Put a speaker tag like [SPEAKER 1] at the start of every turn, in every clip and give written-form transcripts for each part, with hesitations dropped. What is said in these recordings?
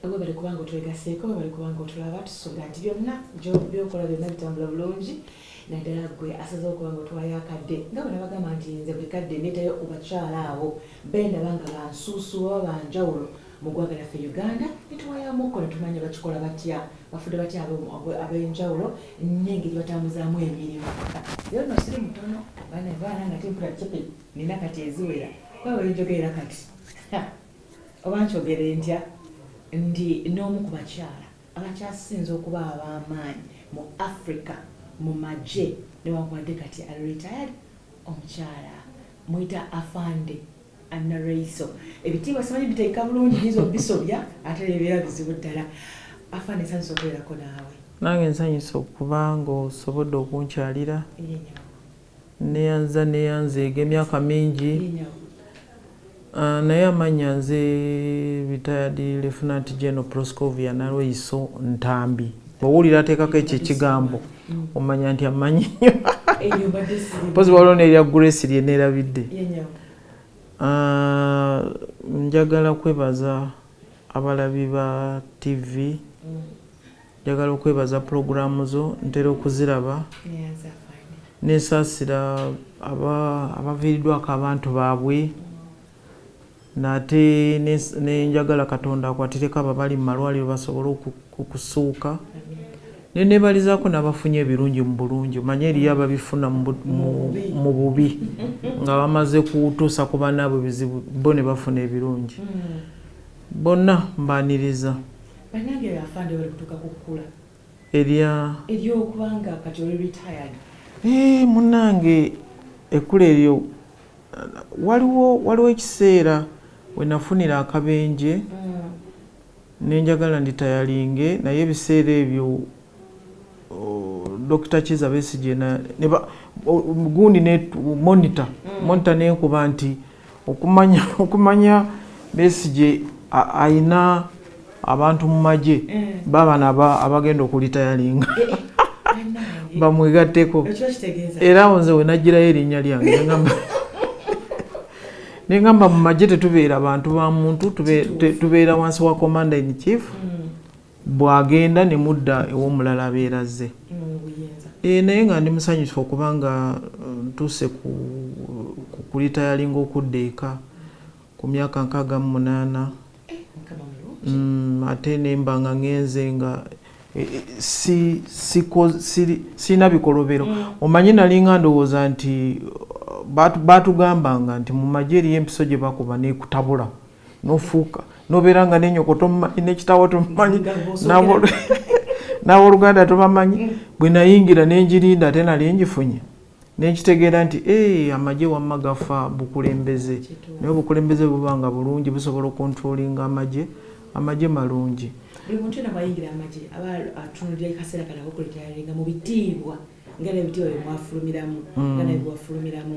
[SPEAKER 1] abo bali kubanga otwegaseeko bali kubanga otulaba tusuubira nti byonna byokola byonna bitambula bulungi naddala gwe asaze okuba nga otwayo akadde nga bwe nabagamba nti nze buli kadde ndeetayo ku bakyala abo bendaba nga bansuusu baba banjawulo mu ggwanga lyaffe Uganda netuwayamuko netumanya bakikola batya bafudde batya ab'enjawulo n'engeri batambuzaamu emirimu era nno siri mutono baana nga tempula cepe nina kati eziwera kwaba enjogerera kati oba nkyogere ntya ndi n'omu ku bakyala abakyasinze okuba ab'amaanyi mu Africa mu magye newankubadde kati retired omukyala muyita Afande Nalweyiso ebitiibwa simanyi biteeka bulungi bizo bisobya ate ebibeera bizibu ddala. Afande nsanyusa okubeerako naawe.
[SPEAKER 2] Nange nsanyusa okuba ng'osobodde okunkyalira neyanzeega emyaka mingi naye amannya nze retired Lieutenant General Proscovia Nalweyiso Ntambi. Bw'owulira ateekako ekyo ekigambo omanya nti amanyi nnyo mpozi waliwo n'erya Grace lye neerabidde. Njagala kwebaza abalabi ba TV, njagala okwebaza programu zo ntera okuziraba nesaasira abaviiriddwako abantu baabwe nate nenjagala Katonda akwatireko abo bali mu malwaliro basobole okusuuka nenebalizaako n'abafunye ebirungi mu bulungi omanye eriyo ababifuna mu bubi nga bamaze kutuusa ku bannaabwe bizibu bo ne bafuna ebirungi bonna mbaaniriza
[SPEAKER 1] bannange Afande bali kutuuka kukula
[SPEAKER 2] eryokubanga
[SPEAKER 1] kati oli retired
[SPEAKER 2] munnange ekkula eryo waliwo ekiseera we nafunira akabenje nenjagala nditayalinge naye ebiseera ebyo Dr. Kiza Besigye gundi ne monitor nenkuba nti okumanya Besigye ayina abantu mu magye babana abagenda okulitayalinga bamwegatteko era nze we nagirayo erinnya lyange nengamba mu magye tetubeera bantu ba muntu tubeera wansi wa commander in chief bwagenda ne mudda ew'omulala abeerazze naye nga ndi musanyufu okubanga ntuuse kulitayalinga okudda eka ku myaka 68 ate nemba nga ngenze nga sina bikolobero omanyi nalinga ndowooza nti batugambanga nti mu magye eriyo empiso gye bakuba nekutabula nofuuka nobeera nga nenyoko tomumanyi nekitawo tomumanyi n'abooluganda tobamanyi bwe nayingira nenjirinda ate nali ngifunye nekitegeera nti amagye wamma gafa bukulembeze naye obukulembeze bubanga bulungi busobola okontrolinga amagye malungi
[SPEAKER 1] buli muntu yena bwayingira amagye aba atunulira akaseera kano akokuletayalinga mu bitiibwa nga nebitiibwa byemwafulumiramu nga nebwafulumiramu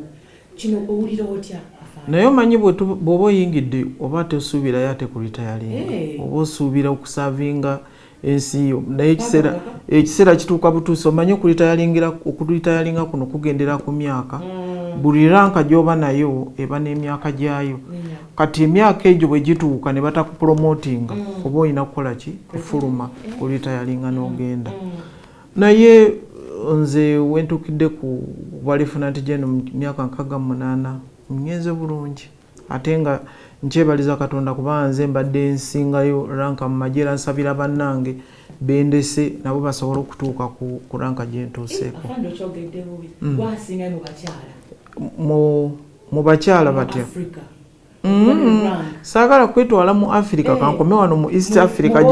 [SPEAKER 1] kino owulira otya
[SPEAKER 2] naye omanyi bw'oba oyingidde oba tosuubirayo ate kulitayalinga oba osuubira okusavinga ensi yo naye ekiseera kituuka butuusi omanye okulitayalinga kuno kugendera ku myaka buli ranka gy'oba nayo eba n'emyaka gyayo kati emyaka egyo bwe gituuka ne batakupromotinga oba olina kukola ki kufuluma kulitayalinga n'ogenda naye nze wentukidde ku bwa Lieutenant General mu myaka 68 ngenze bulungi ate nga nkyebaliza Katonda kuba nze mbadde nsingayo ranka mu magye era nsabira bannange bendese nabo basobola okutuuka ku ranka gye ntuuseeko. Mu bakyala batya saagala kwetwala mu Africa kankome wano mu East Africa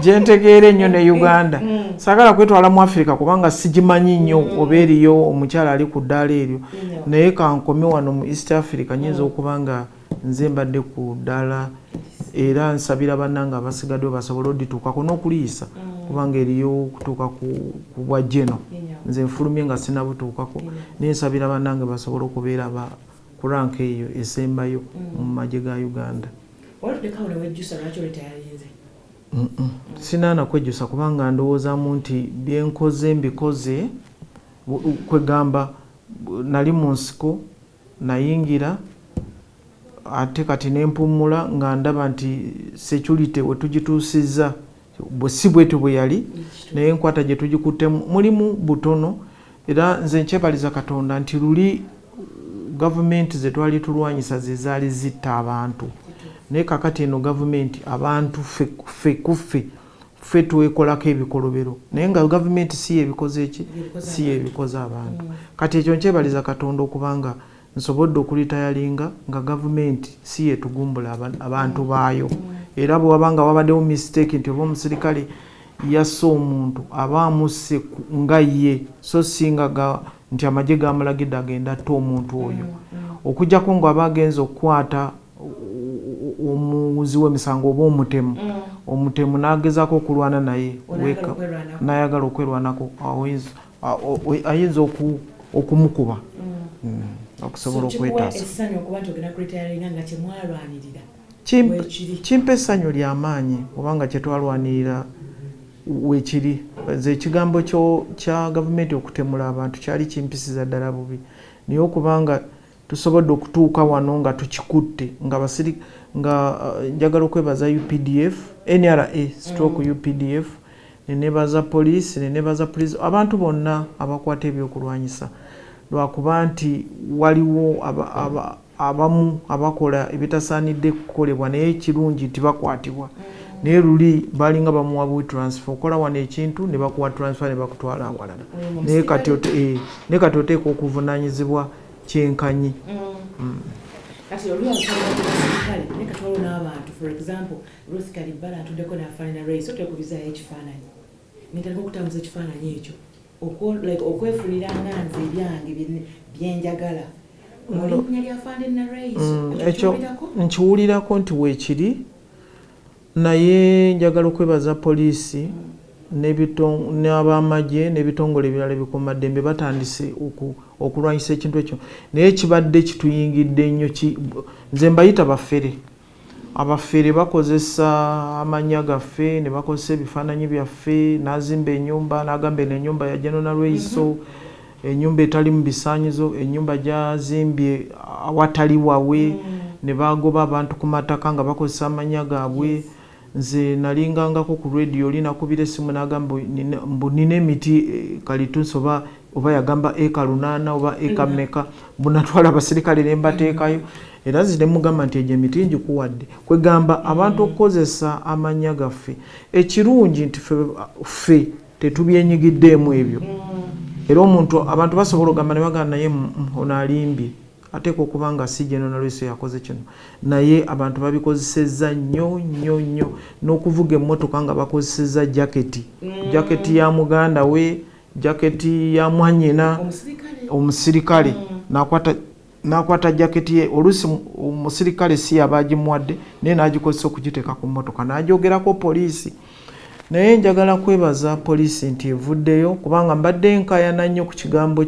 [SPEAKER 2] gyentegeera ennyo ne Uganda saagala kwetwala mu Africa kubanga sigimanyi nnyo oba eriyo omukyala ali ku ddaala eryo naye kankome wano mu East Africa nyinza okuba nga nze mbadde ku ddaala era nsabira bannange abasigaddeo basobole odituukako n'okuliisa kubanga eriyo okutuuka ku bwa jeno nze nfulumye nga sinabutuukako naye nsabira bannange basobole okubeera ku ranka eyo esembayo mu magye ga Uganda. Sinaana kwejjusa kubanga ndowoozaamu nti byenkoze mbikoze kwegamba nali mu nsiko nayingira ate kati nempumula nga ndaba nti security we tugituusizza bwe si bwetu bwe yali naye enkwata gye tugikuttemu mulimu butono era nze nkyebaliza Katonda nti luli gavumenti ze twali tulwanyisa ze zaali zitta abantu naye kakati eno gavumenti abantu ffe twekolako ebikolobero naye nga gavumenti si yebikoze eki si yebikoze abantu kati ekyo nkyebaliza Katonda okubanga nsobodde okulitayalinga nga gavumenti si yetugumbula abantu baayo era bwe wabanga wabaddewo mistake nti oba omusirikale yasse omuntu aba amusse nga ye so singa nti amagye gamulagidde agenda atta omuntu oyo okujjako ng'aba agenza okukwata omuwuzi w'emisango oba omutemu n'agezaako okulwana naye n'ayagala okwerwanako ayinza okumukuba okusobola okwetaasa. Kimpa essanyu ly'amaanyi obanga kye twalwanirira weekiri nze ekigambo kya gavumenti okutemula abantu kyali kimpisiza ddala bubi naye okubanga tusobodde okutuuka wano nga tukikutte nga njagala okwebaza UPDF NRA stroke UPDF nenebaza poliisi nenebaza poliisi abantu bonna abakwata ebyokulwanyisa lwakuba nti waliwo abamu abakola ebitasaanidde kukolebwa naye ekirungi nti bakwatibwa naye luli balinga bamuwa transfer okola wano ekintu ne bakuwa transfer ne bakutwala awalala naye kati oteeka okuvunaanyizibwa kyenkanyi.
[SPEAKER 1] Kati olwa kale ne katwalo n'abantu for example Ruth Kalibala atuddeko n'Afande Nalweyiso twekubizaayo ekifaananyi nitandika okutambuza ekifaananyi ekyo okwefunira nga nze ebyange byenjagala olinnya lya Afande Nalweyiso
[SPEAKER 2] ekyo nkiwulirako nti weekiri naye njagala okwebaza poliisi n'abamagye n'ebitongole ebirala ebikuumaddembe batandise okulwanyisa ekintu ekyo naye kibadde kituyingidde nnyo nze mbayita abafere bakozesa amannya gaffe ne bakozesa ebifaananyi byaffe n'azimba ennyumba n'agamba eno ennyumba ya General Nalweyiso ennyumba etali mu bisaanyizo ennyumba gyazimbye awatali wawe ne bagoba abantu ku mataka nga bakozesa amannya gaabwe. Nze nalingangako ku radio linakubira essimu n'agamba mbu nina emiti kalituusi oba yagamba eka 8 oba eka mmeka bunatwala abasirikale ne mbateekayo era nze ne mugamba nti egyo emiti ngikuwadde kwegamba abantu okukozesa amannya gaffe ekirungi nti ffe tetubyenyigiddeemu ebyo era abantu basobola ogamba ne bagamba naye ono alimbye ateeka okuba nga si General Nalweyiso yakoze kino naye abantu babikozesezza nnyo n'okuvuga emmotoka nga bakozesezza jaketi ya muganda we jaketi ya mwannyina omusirikale n'akwata jaketi ye oluusi omusirikale si yabagimuwadde naye n'agikozesa okugiteeka ku mmotoka n'agyogerako poliisi naye njagala kwebaza poliisi nti evuddeyo kubanga mbadde nkaayana nnyo ku kigambo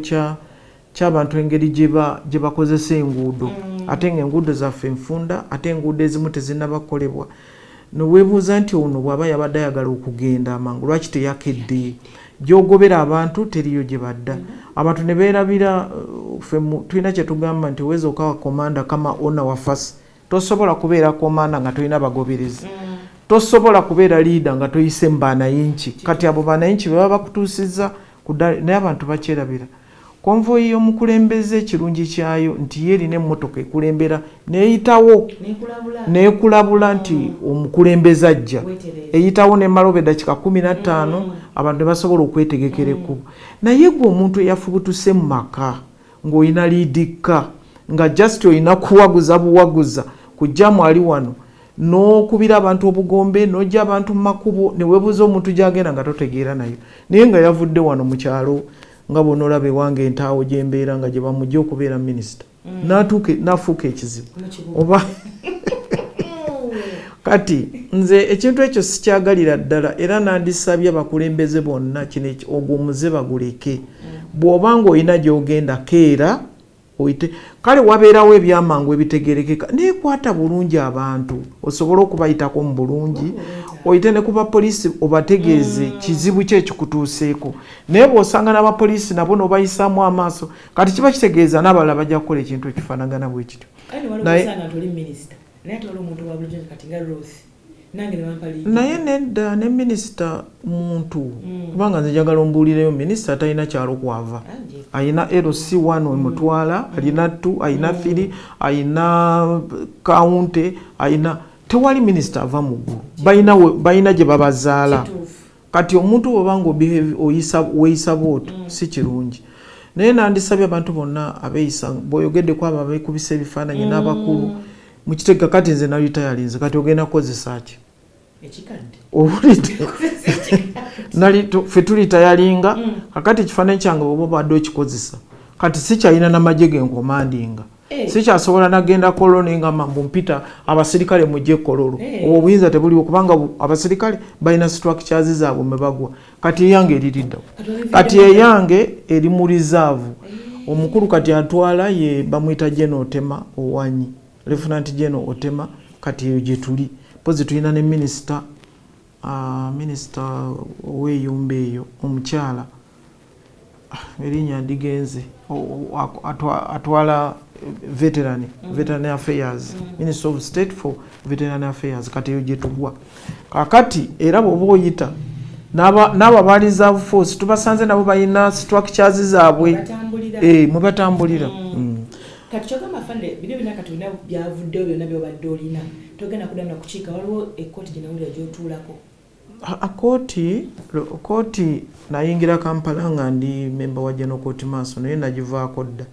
[SPEAKER 2] ky'abantu engeri gye bakozesa enguudo ate ng'enguudo zaffe enfunda ate enguudo ezimu tezinnabakolebwa neweebuuza nti ono bw'aba yabadde ayagala okugenda amangu lwaki teyakedde gy'ogobera abantu teriyo gye badda abantu ne beerabira tulina kye tugamba nti weza okawa komanda kama ona wafasi tosobola kubeera komanda nga tolina bagoberezi tosobola kubeera liida nga toyise mu banayinki kati abo banayinki bwe baba bakutuusizza naye abantu bakyerabira konvoyi y'omukulembeze ekirungi kyayo nti ye erina emmotoka ekulembera neeyitawo neekulabula nti omukulembeze ajja eyitawo nemaloba eddakiika 15 abantu ne basobola okwetegekera ekkubo naye gwe omuntu eyafubutuse mu maka ng'olina liidikka nga just olina kuwaguza buwaguza kujjamu ali wano n'okubira abantu obugombe n'ojja abantu mu makubo ne weebuuza omuntu gy'agenda nga totegeera nayo naye nga yavudde wano mu kyalo nga bonoolaba ewange entaawo gyembeera nga gye bamujja okubeera minisita n'afuuka ekizibu oba kati nze ekintu ekyo sikyagalira ddala era nandisabye abakulembeze bonna kino ogwo omuze baguleke bw'oba nga olina gy'ogenda keera oyite kale wabeerawo ebyamangu ebitegerekeka nekwata bulungi abantu osobola okubayitako mu bulungi oyite ne ku bapoliisi obategeeze kizibu kye kikutuuseeko naye bw'osanga n'abapoliisi nabo n'obayisaamu amaaso kati kiba kitegeeza n'abalala bajja kukola ekintu ekifaanagana bwe kityo naye nedda ne minisita muntu kubanga nze njagala ombuulireyo minisita talina kyalo kwava ayina LC1 emutwala alina 2 ayina 3 ayina kaunti ayina tewali minisita ava mu ggulu balina gye babazaala kati omuntu obanga weeyisa bw'otyo si kirungi naye nandisabye abantu bonna abeeyisa bw'oyogeddeko abo abeekubisa ebifaananyi n'abakulu mukitega kati nze nalitayalinze kati ogenda kukozesa ki ffe tulitayalinga kakati ekifaananyi kyange bwoba obadde okikozesa kati sikyalina n'amagye genkomandinga sikyasobola nagenda kololo nga mambu mpita abasirikale mujje kololo obwo obuyinza tebuliwo kubanga abasirikale balina structures zaabwe mwe bagwa kati eyange eririddawo kati eyange eri mu reserve omukulu kati atwala ye bamuyita General Otema Owanyi Lieutenant General Otema kati eyo gye tuli pozi tulina ne minisita w'eyumba eyo omukyala erinnya ndigenze atwala veteran affairs Minister of State for Veteran Affairs kati eyo gye tugwa kakati era bw'oba oyita n'abo ba reserve force tubasanze nabo balina structures zaabwe mwe batambulira
[SPEAKER 1] kati kyogamba Afande bino byonna kati olina byavuddeyo byonna byobadde olina togenda kudamula kukiika waliwo ekkooti gye nawulira gy'otuulako
[SPEAKER 2] kooti nayingira Kampala nga ndi memba wa General Court maaso naye nagivaako dda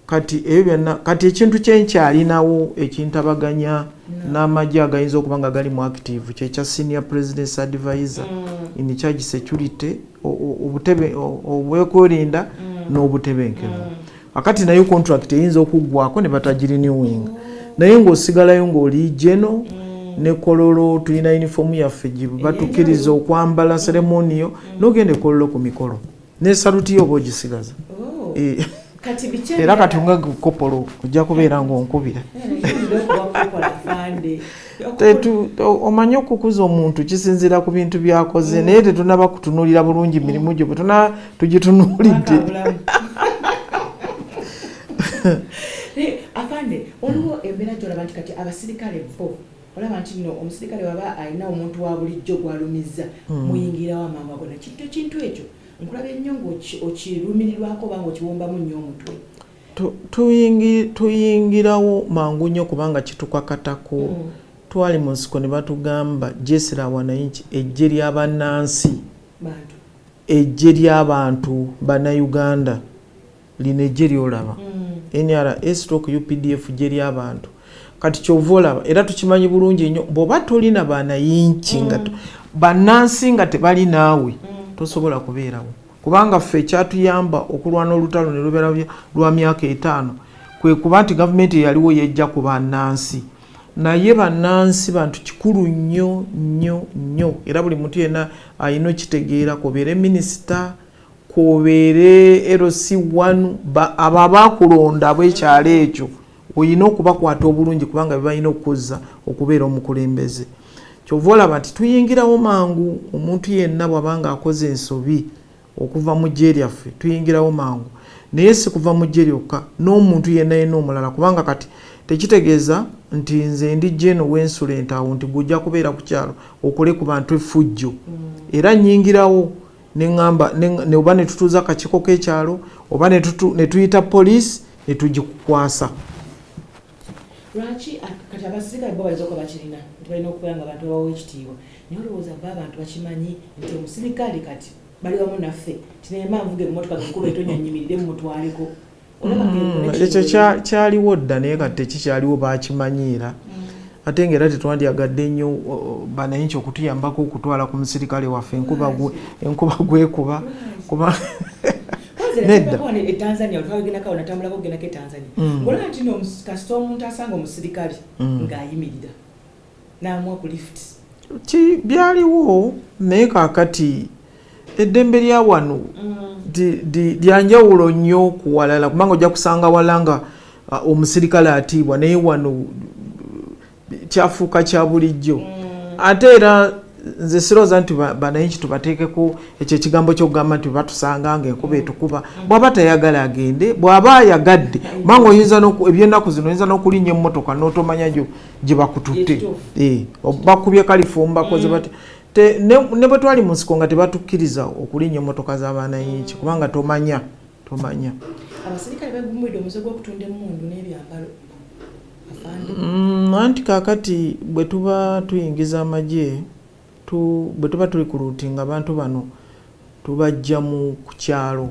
[SPEAKER 2] kati ebyo byonna kati ekintu kyenkyalinawo ekintabaganya n'amagye agayinza okuba nga gali mu active kyekya Senior President's Advisor in charge security obutebe obwekwerinda n'obutebenkevu akati nayo contract eyinza okuggwako ne batagirinewing naye ng'osigalayo ng'oli geno ne kololo tulina uniform yaffe gye batukkiriza okwambala ceremonial n'ogende kololo ku mikolo ne saluti yo bogisigaza era kati nga kopolo ojja kubeera ng'onkubira omanye okukuza omuntu kisinziira ku bintu byakoze naye tetunaba kutunuulira bulungi mirimu gye bwe tugitunuulidde.
[SPEAKER 1] Afande waliwo embeera gy'olaba nti kati abasirikale bo olaba nti nno omusirikale waba alina omuntu wa bulijjo gw'alumizza muyingirawo amangu agona kintu ekyo nkulaba ennyo ng'okirumirirwako oba ng'okiwombamu nnyo omutwe.
[SPEAKER 2] Tuyingirawo mangu nnyo kubanga kitukakatako twali mu nsiko ne batugamba jesera wananchi ejje ly'abannansi ejje ly'abantu bannayuganda lino ejje ly'olaba NRS/UPDF ejje ly'abantu kati kyova olaba era tukimanyi bulungi nnyo bw'oba tolina bannayinki nga bannansi nga tebali naawe tosobola kubeerawo kubanga ffe ekyatuyamba okulwana olutalo ne lubeera lwa myaka 5 kwe kuba nti gavumenti yaliwo yejja ku bannansi naye bannansi bantu kikulu nnyo nnyo nnyo era buli muntu yenna ayina okitegeera kobeere minisita kobeere LC1 abo abakulonda ab'ekyalo ekyo oyina okubakwata obulungi kubanga bebalina okuzza okubeera omukulembeze. Kyova olaba nti tuyingirawo mangu omuntu yenna bw'abanga akoze ensobi okuva mu ggye lyaffe tuyingirawo mangu naye si kuva mu ggye lyokka n'omuntu yenna yenna omulala kubanga kati tekitegeeza nti nze ndi jeno w'ensulent awo nti gujja kubeera ku kyalo okole ku bantu effujjo era nnyingirawo neŋŋamba ne oba ne tutuuza akakiiko k'ekyalo oba ne tuyita poliisi ne tugikukwasa.
[SPEAKER 1] Lwaki kati abasirikale bo bayinza okuba bakirina nti balina okubeera nga abantu babawa ekitiibwa naye olowooza ba abantu bakimanyi nti omusirikale kati bali wamu naffe tinaye manvuga emmotoka genkuba etonyanyimiridde mumutwaleko
[SPEAKER 2] ekyo kyaliwo dda naye kati tekikyaliwo bakimanyiira ate ng'era tetwandyagadde nnyo banayinki okutuyambako okutwala ku musirikale waffe enkuba gwekuba kuba nedda
[SPEAKER 1] Tanzania olwagenda kawo natambulako ogendako Tanzania ngolaba nti no kasita omuntu asanga omusirikale ng'ayimirira n'amuwa ku lift
[SPEAKER 2] byaliwo naye kaakati eddembe lya wano lyanjawulo nnyo ku walala kubanga ojja kusanga walanga omusirikale atiibwa naye wano kyafuuka kya bulijjo ate era nze sirowooza nti bananchi tubateekeko ekyo ekigambo kyokugamba nti batusanga ngaenkuba etukuba bw'aba tayagala agende bw'aba ayagadde kubanga oyinza ebyennaku zino oyinza n'okulinnya emmotoka n'otomanya gye bakututte bakubye kalifumba bakoze bati ne bwe twali mu nsiko nga tebatukkiriza okulinnya emmotoka z'abananchi kubanga tomanya
[SPEAKER 1] abasirikale bagumulidde omuze gw'okutunda emmundu n'ebyambalo
[SPEAKER 2] anti kaakati bwe tuba tuyingiza amagye bwe tuba tuli ku ruutinga abantu bano tubajja mu kukyalo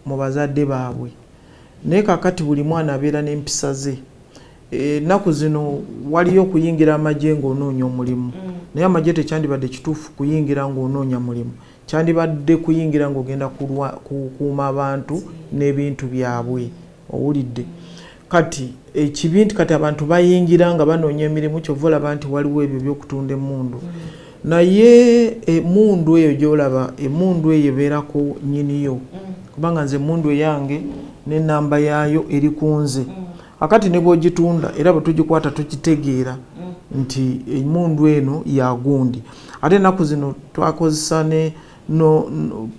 [SPEAKER 2] mu bazadde baabwe naye kaakati buli mwana abeera n'empisa ze ennaku zino waliyo okuyingira amagye ng'onoonya omulimu naye amagye tekyandibadde kituufu kuyingira ng'onoonya mulimu kyandibadde kuyingira ng'ogenda kukuuma abantu n'ebintu byabwe owulidde kati ekibi nti kati abantu bayingira nga banoonya emirimu kyova olaba nti waliwo ebyo by'okutunda emmundu naye emundu eyo gyolaba emundu eyo ebeerako nnyiniyo kubanga nze emundu eyange n'ennamba yaayo eri kunze akati ne bw'ogitunda era bwe tugikwata tukitegeera nti emundu eno yagundi ate ennaku zino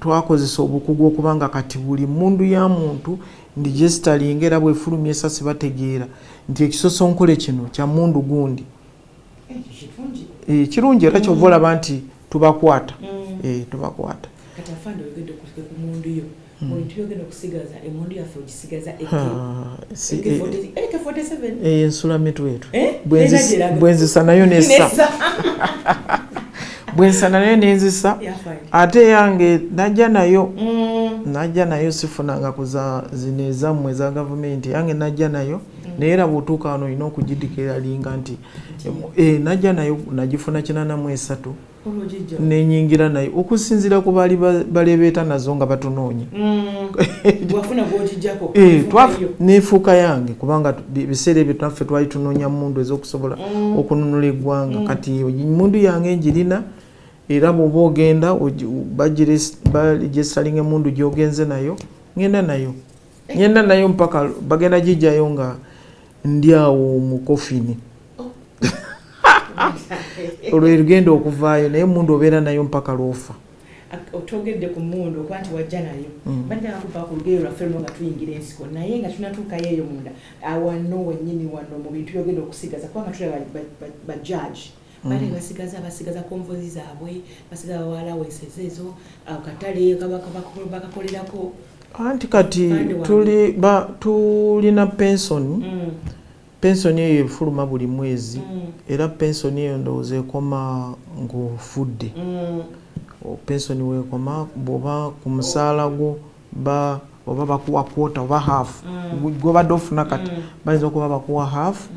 [SPEAKER 2] twakozesa obukugu okubanga kati buli mundu ya muntu ndi gesitalinga era bwefulumya esasi bategeera nti ekisosonkole kino kya mundu gundi kirungi era kyova olaba nti tubakwata tubakwata
[SPEAKER 1] kati afande ogenda okuleka ku mundu yo omuntu yogenda okusigaza emundu yaffe ogisigaza AK47
[SPEAKER 2] ensula mitwetu bwenzisa nayo nessa bwensana nayo nenzisa ate yange najja nayo sifunanga kuza zino ezammwe eza gavumenti yange najja nayo naye era bw'otuuka wano olina okugidikira linga nti najja nayo nagifuna 83 nenyingira nayo okusinziira ku baali balebeeta nazo nga batunoonya nefuuka yange kubanga ebiseera ebyo naffe twali tunoonya mundu ez'okusobola okununula eggwanga kati mundu yange njirina era bw'oba ogenda baregisitalinga emundu gy'ogenze nayo ngenda nayo mpaka bagenda gijjayo nga ndi awo mu kofini olwo erugenda okuvaayo naye emundu obeera nayo mpaka lwofa
[SPEAKER 1] otogedde ku mundu okuba nti wajja nayo badde bakupa ku lugeyo lwaffe luno nga tuyingira ensiko naye nga tunatuukayo eyo munda awano wennyini wano mu bintu byogenda okusigaza kubanga tulaba bajaji bale basigaza konvozi zaabwe basigaza bawala weesezeezo akatale bakakolerako
[SPEAKER 2] anti kati tulina pensoni eyo efuluma buli mwezi era pensoni eyo ndowooza ekoma ng'ofudde pensoni weekoma bw'oba ku musaala gwo oba bakuwa kwota oba haafu gwobadde ofuna kati bayinza okuba bakuwa haafu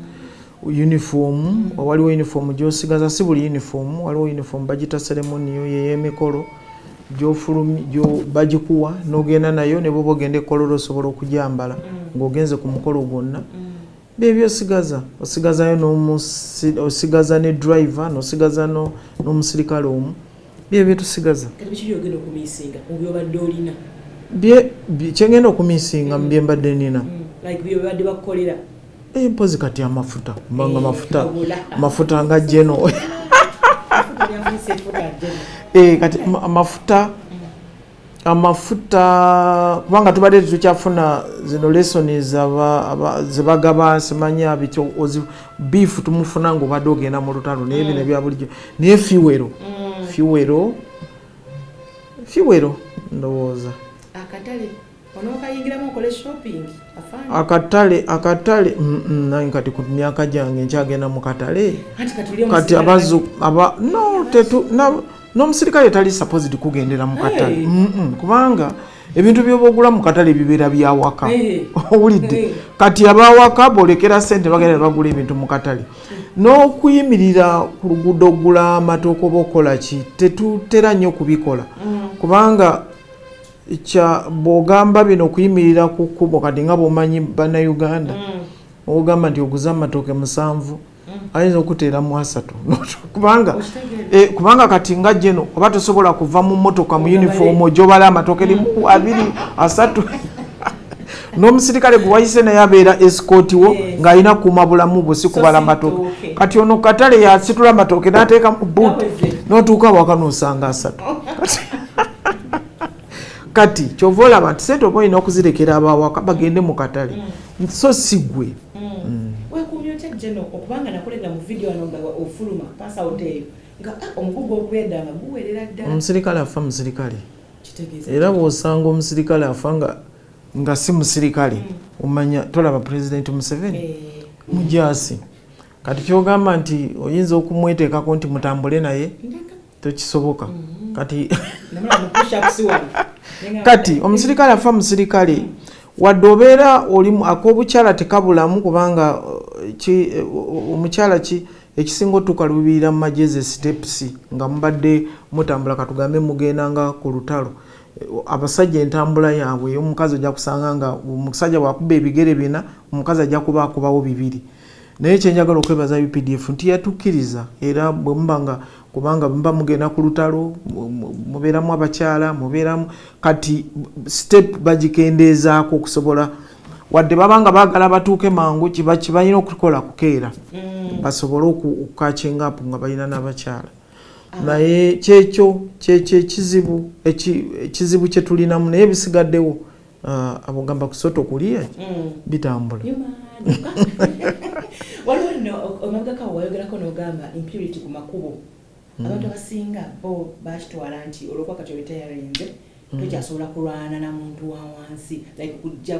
[SPEAKER 2] uniform waliwo uniform gyosigaza si buli uniform waliwo uniform bagita ceremoniyo yey'emikolo bagikuwa n'ogenda nayo ne bwoba ogenda ekkolero osobola okujambala ng'ogenze ku mukolo gwonna byebyo osigazayo osigaza ne driver n'osigaza n'omusirikale omu byebyo tusigaza kyengenda okumiisinga mu bye mbadde nina mpozi kati amafuta kubanga amafuta nga jeno kati amafuta kubanga tubadde tukyafuna zino lesoni zebagaba simanya bityo biifu tumufuna ng'obadde ogenda mu lutalo naye bino ebya bulijjo naye fiwero ndowooza akatale nange kati ku myaka gyange nkyagenda mu katale kati n'omusirikale tali supposed kugendera mu katale kubanga ebintu byoba ogula mu katale bibeera byawaka owulidde kati abawaka bolekera ssente bagenda bagula ebintu mu katale n'okuyimirira ku luguudo ogula amatooke oba okola ki tetutera nnyo kubikola kubanga bw'ogamba bino okuyimirira ku kkubo kati nga bw'omanyi bannayuganda ogamba nti oguza amatooke 7 ayinza okuteera mu 3 kubanga kubanga kati nga jeno oba tosobola kuva mu motoka mu uniform ojobala amatoke limu 2 3 n'omusirikale gwe wayise naye abeera escort wo ng'alina kuuma bulamu bwe si kubala matooke kati ono katale yasitula amatooke n'ateeka mu buuti n'otuuka waka n'osanga 3 kati kyova olaba nti sente oba olina okuzirekera abawaka bagende mu katale so si gwe
[SPEAKER 1] weekuumya otya jeno okubanga nakolera mu vidiyo wano nga ofuluma pasawuti eyo nga omugugu ogwenda nga guwerera ddala
[SPEAKER 2] omusirikale afa musirikale era bw'osanga omusirikale afa nga si musirikale omanya tolaba President Museveni mujaasi kati kyogamba nti oyinza okumweteekako nti mutambule naye tekisoboka kati omusirikale afa musirikale wadde obeera olimu ak'obukyala tekabulamu kubanga omukyala ekisinga otukalubirira mu magezi steps nga mubadde mutambula katugambe mugendanga ku lutalo abasajja entambula yaabwe omukazi ojja kusanga nga omusajja bwakuba ebigere 4 omukazi ajja kuba akubawo 2 naye kyenjagala okwebaza UPDF nti yatukkiriza era bwe mubanga kubanga mba mugenda ku lutalo mubeeramu abakyala mubeeramu kati step bagikendeezaako okusobola wadde babanga baagala batuuke mangu kibalina okukola kukeera basobole okukakinga apo nga balina n'abakyala naye kyekyo ekizibu kye tulinamu naye bisigaddewo abogamba kusoto kuliya bitambula
[SPEAKER 1] waliwo nno omagaka wayogerako n'ogamba impurity ku makubo abantu abasinga bo bakitwala nti olwokuba kati obitayalinze tokyasobola kulwana na muntu wa wansi like kujja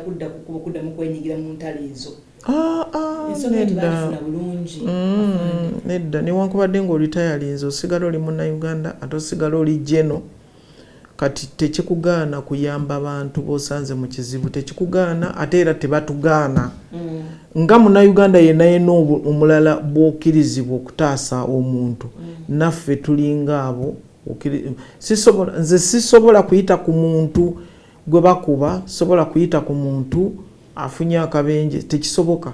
[SPEAKER 1] kuddamu kwenyigira mu ntalo ezo
[SPEAKER 2] nedda newankubadde ng'olitayalinze osigala oli munnauganda ate osigala oli jeno kati tekikugaana kuyamba abantu b'osanze mu kizibu tekikugaana ate era tebatugaana nga munnauganda yenna omulala bw'okkirizibwa okutaasa omuntu naffe tulinga abo nze sisobola kuyita ku muntu gwe bakuba sobola kuyita ku muntu afunye akabenje tekisoboka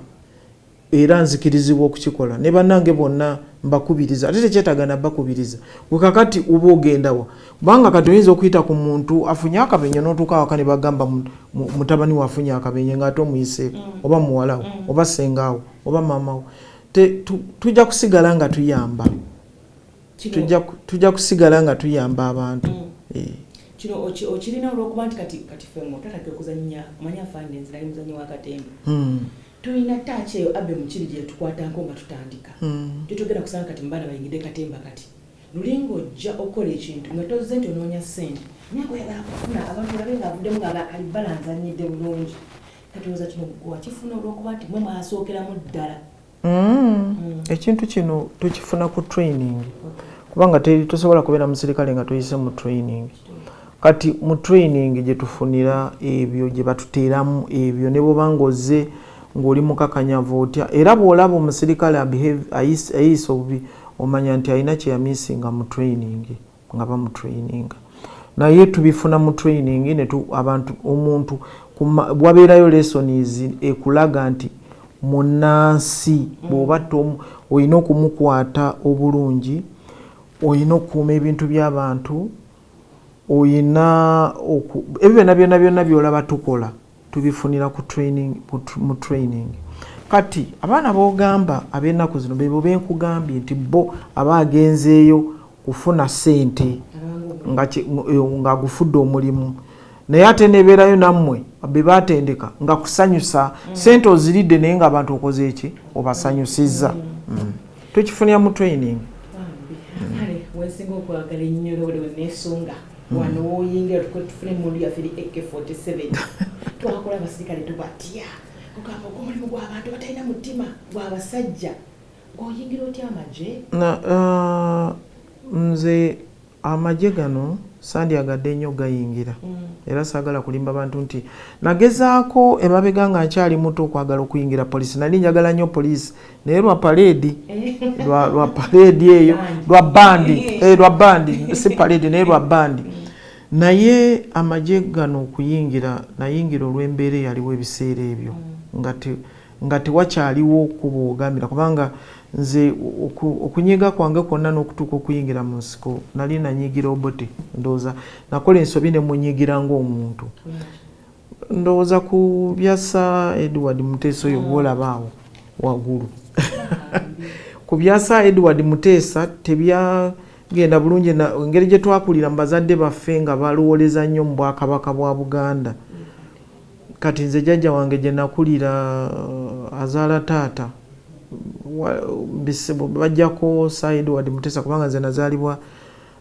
[SPEAKER 2] era nzikirizibwa okukikola ne bannange bonna mbakubiriza ate tekyetagana bakubiriza wekakati uba ogendawa kubanga kati oyinza okuyita ku muntu afunye akabenje n'otuuka awaka ne bagamba mutabani we afunye akabenje ng'ate omuyiseeko oba muwalawo oba sengaawo oba maamawo tujja kusigala nga tuyamba tujja kusigala nga tuyamba abantu
[SPEAKER 1] kino okirina olw'okuba nti kati ffe tatake okuzannya omanya Afande nze nali muzannyi w'akatembe tulina taaki eyo abe mukiri gye tukwatanko nga tutandika tetugenda kusanga kati mubaana bayingidde katemba kati lulinga ojja okukola ekintu nga tozze nti onoonya ssente naye oyagala kufuna abantu babe ngaavuddemu nga alibalanzanyidde bulungi kati oza kino wakifuna olw'okuba nti mwe mwasookeramu ddala
[SPEAKER 2] ekintu kino tukifuna ku training kubanga tosobola kubeera musirikale nga tuyise mu training kati mu training gye tufunira ebyo gye batuteeramu ebyo ne bw'obanga ozze ng'oli mukakanyavu otya era bw'olaba omusirikale ayisa obubi omanya nti alina kye yamisinga mu training nga ba mu training naye tubifuna mu training abantu omuntu bwabeerayo lessons ekulaga nti munnansi bw'oba olina okumukwata obulungi olina okukuuma ebintu by'abantu olina ebyo byonna byolaba tukola tubifunira mu training kati abaana b'ogamba ab'ennaku zino bebo benkugambye nti bo aba agenzeeyo kufuna ssente nga gufudde omulimu naye ate nebeerayo nammwe be batendeka nga kusanyusa ssente oziridde naye nga abantu okoze eki obasanyusizza tukifunira mu training
[SPEAKER 1] wensinga okwagala ennyo nesunga wano woyingira tufune mundu yaffe AK47 twakola abasirikale tubatya okamba omulimu gw'abantu batalina mutima gw'abasajja ng'oyingira otya amagye nze amagye gano sandyagadde nnyo gayingira era saagala kulimba bantu nti nagezaako emabega nga nkyali muto okwagala okuyingira polisi nali njagala nnyo polisi naye lwa paleedi eyo lwa bandi si paleedi naye lwa bandi naye amagye gano okuyingira nayingira olw'embeera eyaliwo ebiseera ebyo nga tewakyaliwo kuba ogambira kubanga
[SPEAKER 2] nze okunyiga kwange kwonna n'okutuuka okuyingira mu nsiko nali nanyigira obote ndowooza nakola ensobi ne munyigira ng'omuntu ndowooza ku byasa Edward Muteesa oyo bw'olaba awo waggulu ku byasa Edward Muteesa tebyagenda bulungi engeri gye twakulira mu bazadde baffe nga baluwoleza nnyo mu Bwakabaka bwa Buganda kati nze jjajja wange gye nakulira azaala taata bajjako Sir Edward Muteesa kubanga nze nazaalibwa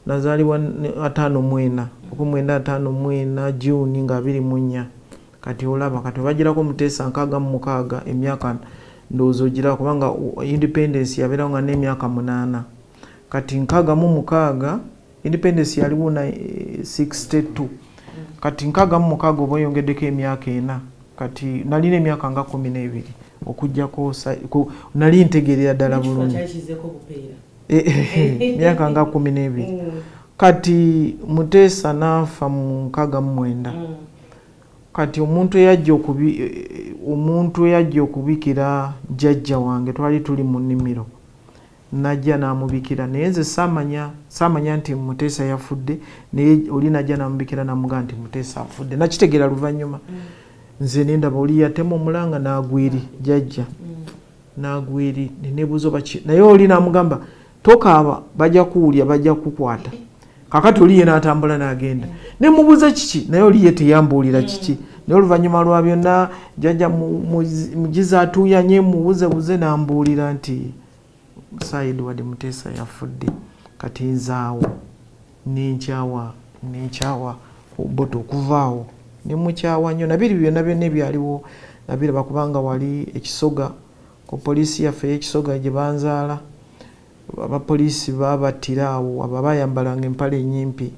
[SPEAKER 2] 59 June nga 24 kati olaba kati bajirako Muteesa 66 emyaka ndowooza ogira kubanga independence yabeerawo nga n'emyaka 8 kati 66 independence yaliwo na 62 kati 66 oba oyongeddeko emyaka 4 kati nalina emyaka nga 12 okujjako nali ntegeerera ddala bulungi emyaka nga 12 kati Muteesa n'afa mu 69 kati omuntu eyajja okubikira jjajja wange twali tuli mu nnimiro najja n'amubikira naye nze saamanya nti Muteesa yafudde naye oli najja n'amubikira n'amugaa nti Muteesa afudde nakitegeera luvannyuma nze nendaba oli yatema omulanga n'agwiri jjajja n'agwiri neneebuuza baki naye oli n'amugamba tokaaba bajja kuwulya bajja kukwata kakati oli ye n'atambula n'agenda nemubuuza kiki naye oli ye teyambuulira kiki naye oluvannyuma lwa byonna jjajja mugizi atuuyanye mubuzebuze n'ambuulira nti Sir Edward Muteesa yafudde kati nzaawo nenkyawa oboto okuvaawo nemukyawa nnyo nabiri byonna byonna ebyaliwo nabiraba kubanga wali ekisoga ku poliisi yaffe y'ekisoga gye banzaala abapoliisi babattira awo abo bayambalanga empale ennyimpi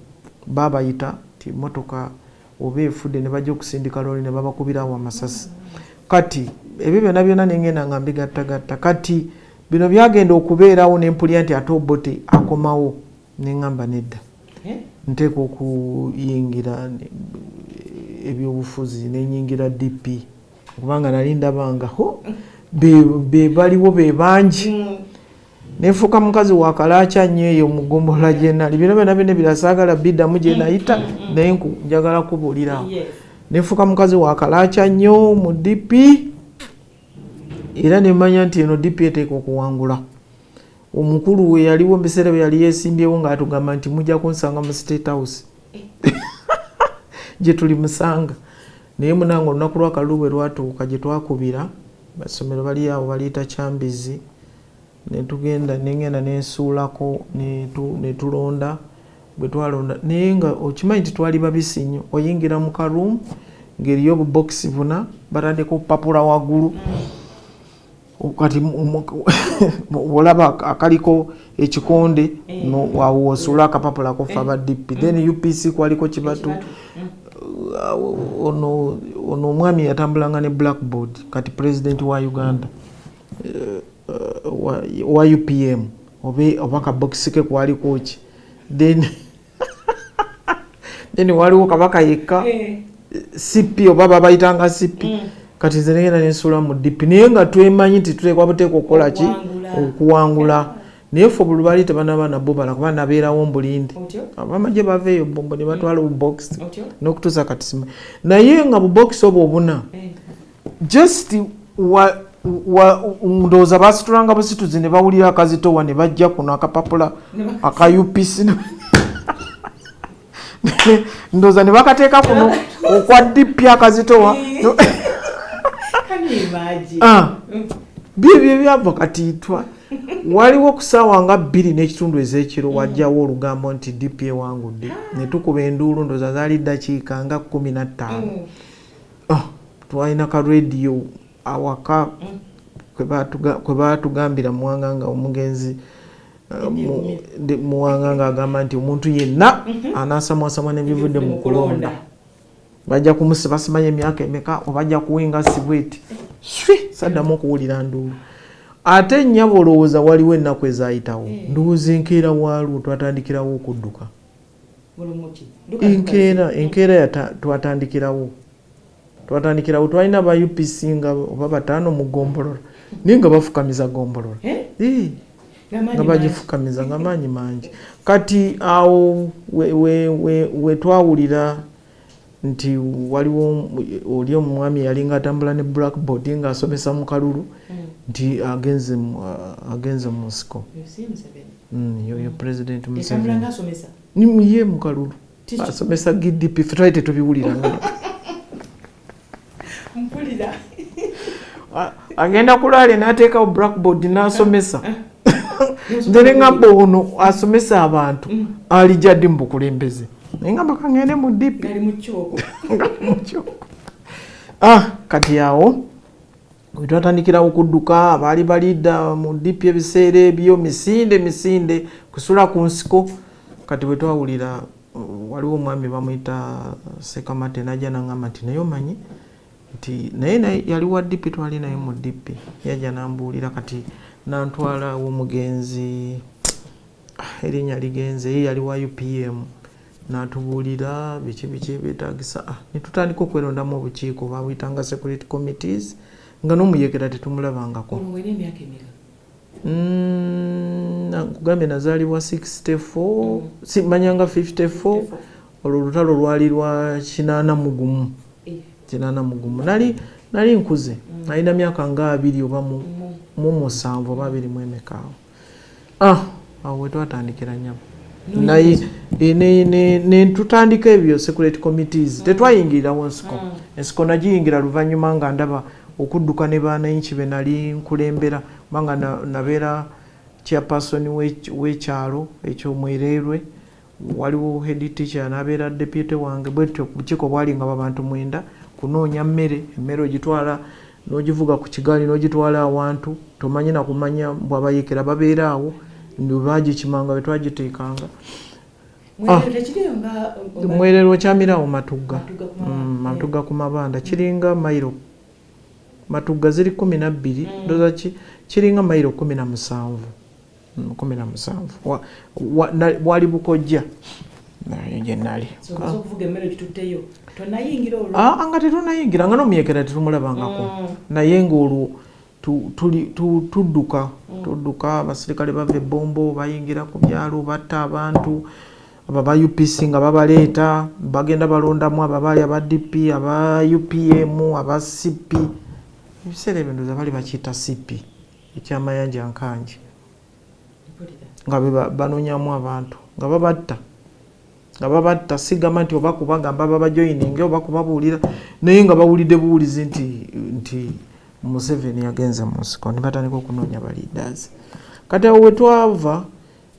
[SPEAKER 2] babayita ti motoka oba efudde ne bajja okusindika loole ne babakubirawo amasasi kati ebyo byonna byonna nengenda nga mbigattagatta kati bino byagenda okubeerawo nempulira nti ate obote akomawo neŋŋamba nedda nteeka okuyingira ebyobufuzi nenyingira DP kubanga nali ndabanga be baliwo be bangi nefuuka mukazi wa kalaaca nnyo eyo mugombola gye nali bino byonna byonna birasaagala biddamu gye nayita naye njagala kubuulirawo nefuuka mukazi wa kalaaca nnyo mu DP era nemanya nti eno DP eteeka okuwangula omukulu we yaliwo mu biseera bye yali yeesimbyewo ng'atugamba nti mujja kunsanga mu State House gye tuli musanga naye munange olunaku lw'akalulu bwe lwatuuka gye twakubira basomero bali awo baliyita Kyambizi netugenda nengenda nensuulako netulonda bwe twalonda naye nga okimanyi nti twali babisi nnyo oyingira mu karuumu ng'eriyo obubokisi buna batandika opapula waggulu kati olaba akaliko ekikonde awo osuula akapapula kofa aba DP then UPC kwaliko kibatu ono omwami yatambulanga ne blackboard kati president wa Uganda wa UPM oba kabokisi ke kwaliko ki then waliwo kabaka yekka CP oba babayitanga CP kati nze negenda nensuula mu DP naye nga twemanyi nti tuleekwa buteeka okukola ki okuwangula naye ffe buli bali tebanaba nabo bala kuba nabeerawo mbulindi abamagye baveeyo bombo ne batwala obubokisi n'okutuusa kati sima naye nga bubokisi obwo obuna just ndowooza basitulanga busituzi ne bawulira akazitowa ne bajja kuno akapapula aka UPC ndowooza ne bakateeka kuno okwa DP akazitowa bibyo byava katiitwa waliwo ku ssaawa nga 2 n'ekitundu ez'ekiro wajjawo olugambo nti DP ewangudde ne tukuba enduulu ndowooza zaali ddakiika nga 15 twalina ka rediyo awaka kwe baatugambira muwanga nga omugenzi muwanga nga agamba nti omuntu yenna anaasamwasamwa n'ebivudde mu kulonda bajja kumusiba simanyi emyaka emeka obajja kuwinga sibweti saddamu okuwulira nduulu ate nnyabo olowooza waliwo ennaku ezaayitawo ndowooza enkeera waalwo twatandikirawo okudduka enkeera twatandikirawo twalina aba UPC nga oba 5 mu ggombolola naye nga bafukamiza gombolola nga bagifukamiza nga maanyi mangi. Kati awo we twawulira nti waliwo oli omwami yalinga atambula ne blackboard ng'asomesa mu kalulu nti agenze mu nsiko. Yoyo President Museveni ye mu kalulu asomesa GDP ffe twali tetubiwulira agenda kulwale n'ateekawo blackboard n'asomesa nzere nga bono asomesa abantu alijadde mu bukulembeze naye nga bakangende mu dipi kati awo wetwatandikirawo okudduka abaali balidda mu dipi ebiseera ebyo misinde kusula ku nsiko. Kati wetwawulira waliwo omwami bamuyita Sekamate najja nangamba nti naye omanyi nti naye yali wa dipi twali naye mu dipi yajja nambuulira kati nantwala w'omugenzi erinnya ligenze ye yali wa UPM natubuulira biki beetagisa netutandika okwerondamu obukiiko babuyitanga security committees nga n'omuyekera tetumulabangako. Nkugambye nazaalibwa 64 simanyanga 54 olwo olutalo lwali lwa 81 nali nkuze nalina myaka nga 2 oba mu 7 oba 21 awo wetwatandikira nyama naye netutandika ebyo security committees tetwayingirirawo ensiko nagiyingira luvannyuma nga ndaba okudduka ne baananki be nali nkulembera kubanga nabeera chairperson w'ekyalo ekyomwererwe waliwo head teacher nabeera deputy wange bwetyo bukiiko bwali nga babantu 9 kunoonya emmere ogitwala n'ogivuga ku kigaali n'ogitwala awantu tomanyi nakumanya bwabayekera babeera awo bagikimanga bwe twagiteekanga mwererwa kyamirawo Matugga ku mabanda kiringa mayiro Matugga ziri 12 ndoza kiringa mayiro 17 wali Bukojja naye gye nali nga tetunayingira nga n'omuyekera tetumulabangako naye ng'olwo tudduka abasirikale bava ebombo bayingira ku byalo batta abantu aba UPC nga babaleeta bagenda balondamu ababaali aba DP aba UPM aba CP ebiseera ebyo ndoza bali bakiyita CP ekyamayanja nkanje nga banoonyamu abantu nga babatta sigamba nti oba kubagamba babajoyininge oba kubabuulira naye nga bawulidde buwulizi nti Museveni yagenze mu nsiko ne batandika okunoonya baliiders. Kati awo wetwava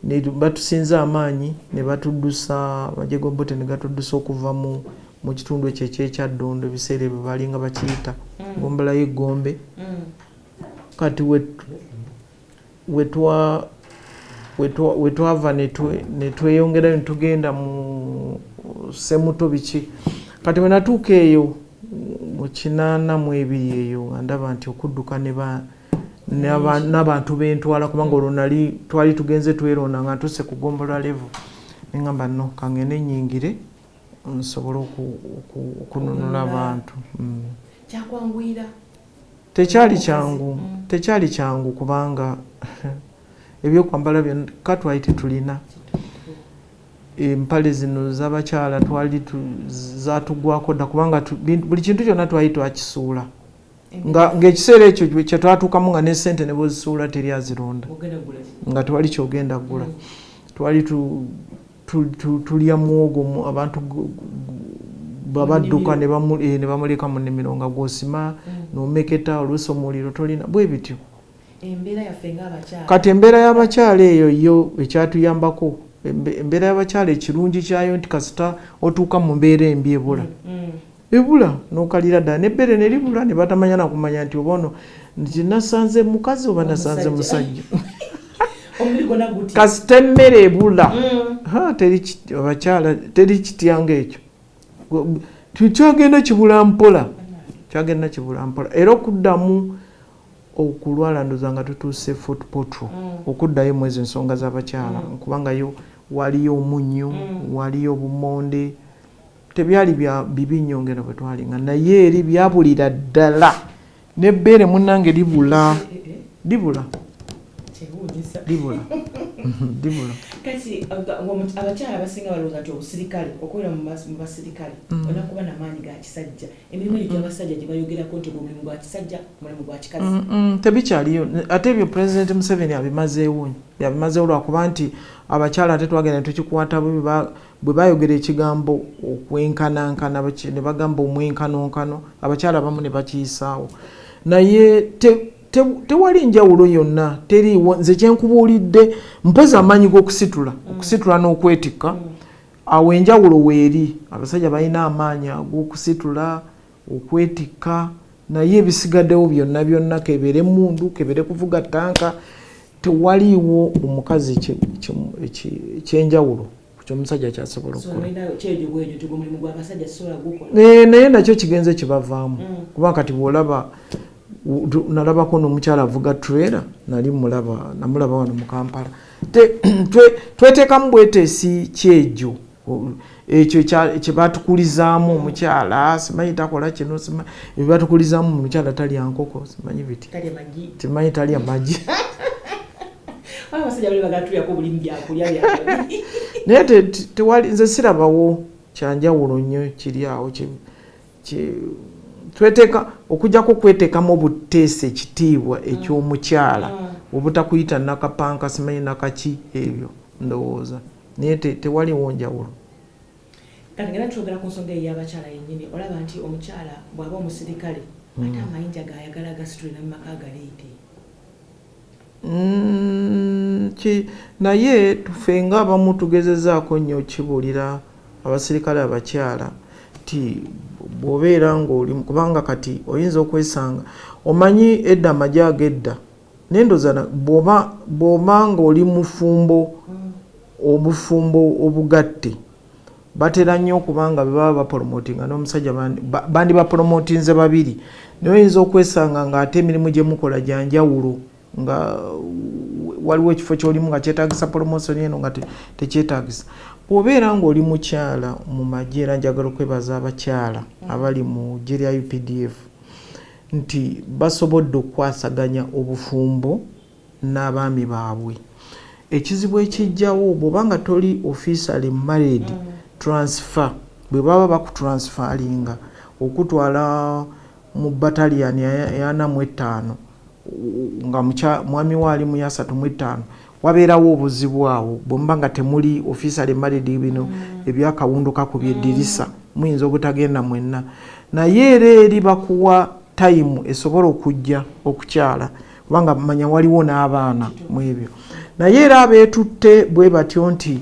[SPEAKER 2] ne batusinza amaanyi ne batuddusa Majegombote ne gatuddusa okuva mu kitundu ekyo ekyekyaddondo ebiseera ebyo balinga bakiyita gombola y'eggombe. Kati wetwava ne tweyongerayo ne tugenda mu Semuto biki. Kati we natuuka eyo mu 82 eyo nga ndaba nti okudduka n'abantu bentwala kubanga olwo twali tugenze tweronda nga ntuse ku gombola level neŋŋamba no kangende nnyingire nsobole okununula abantu. Tekyali kyangu kubanga ebyokwambala byonna katwali tetulina empale zino z'abakyala twali zatugwako dda kubanga buli kintu kyonna twali twakisuula ng'ekiseera ekyo kye twatuukamu nga n'essente ne bozisuula teri azironda nga tewali kyogenda ggula. Twali tulya muwogo abantu babadduka ne bamuleka mu nnimiro nga gw'osima n'omeketa oluusi omuliro tolina bwe bityo. Kati embeera y'abakyala eyo yo ekyatuyambako embeera y'abakyala ekirungi kyayo nti kasita otuuka mu mbeera embi ebula n'okalira ddala n'ebbere ne libula ne batamanya nakumanya nti oba ono nti nasanze mukazi oba nasanze musajja kasita emmere ebula abakyala teri kityanga ekyo kyagenda kibula mpola era okuddamu okulwala ndoza nga tutuuse Fort Portal okuddayo mwezi ensonga z'abakyala kubanga yo waliyo omunnyo waliyo obumonde tebyali bibi nnyo ngeno bwe twalinga naye eri byabulira ddala n'ebbeere munnange libula dibula
[SPEAKER 1] kati abakyala abasinga balowooza nti obusirikale okubeera mu basirikale olina kuba namaanyi ga kisajja emirimu egyo gy'abasajja gye bayogerako nti omulimu gwa kisajja omulimu gwa kikazi
[SPEAKER 2] tebikyaliyo ate ebyo pulezidenti Museveni abimazeewo lwakuba nti abakyala ate twagenda ne tukikwata bwe bayogera ekigambo okwenkanankana ne bagamba omwenkanonkano abakyala abamu ne bakiyisaawo naye tewali njawulo yonna teriiwo. Nze kyenkubuulidde mpozi amaanyi g'okusitula n'okwetikka awo enjawulo weeri. Abasajja balina amaanyi ag'okusitula okwetikka naye ebisigaddewo byonna kebere emmundu kebere kuvuga ttanka tewaliiwo omukazi ekyenjawulo kyomusajja kyasobola okukola naye nakyo kigenze kibavaamu kuba kati bw'olaba nalabako n'omukyala avuga trailer namulaba wano mu Kampala. Tweteekamu bweteesi kyekyo ekyo kyebatukulizaamu omukyala simanyi takola kino ebibatukulizaamu omukyala talya nkoko simanyi biti timanyi talya magi naye tewali nze sirabawo kyanjawulo nnyo kiri awo tweteeka okujjako kweteekamu obuteesa ekitiibwa eky'omukyala obutakuyita nakapanka simanyi nakaki ebyo ndowooza naye tewaliwo njawulo.
[SPEAKER 1] Kati ngera twogera ku nsonga ey'abakyala yennyini olaba nti omukyala bw'aba omusirikale ate amayinja g'ayagala gasitule n'amaka galeete
[SPEAKER 2] naye tufe ng'abamu tugezezaako nnyo okibuulira abasirikale abakyala ti bw'obeera ng'oli kubanga kati oyinza okwesanga omanyi edda amagye ag'edda nendoza bw'oba ng'oli mufumbo obufumbo obugatte batera nnyo okubanga bebaba baporomotinga n'omusajja bandi baporomotinze babiri naye oyinza okwesanga ng'ate emirimu gye mukola gya njawulo nga waliwo ekifo ky'olimu nga kyetaagisa promotion eno nga tekyetaagisa. Bw'obeera ng'oli mukyala mu magye era njagala okwebaza abakyala abali mu ggye lya UPDF nti basobodde okukwasaganya obufumbo n'abaami baabwe. Ekizibu ekijjawo bw'obanga toli officially married transfer bwe baba bakutransfaringa okutwala mu battalion ya 45 nga mwami waali mu 35 wabeerawo obuzibu awo bw'oba nga temuli officially married bino ebyakawundu kakubye eddirisa muyinza obutagenda mwenna naye era eri bakuwa time esobola okujja okukyala kubanga manya waliwo n'abaana mu ebyo naye era abeetutte bwe batyo nti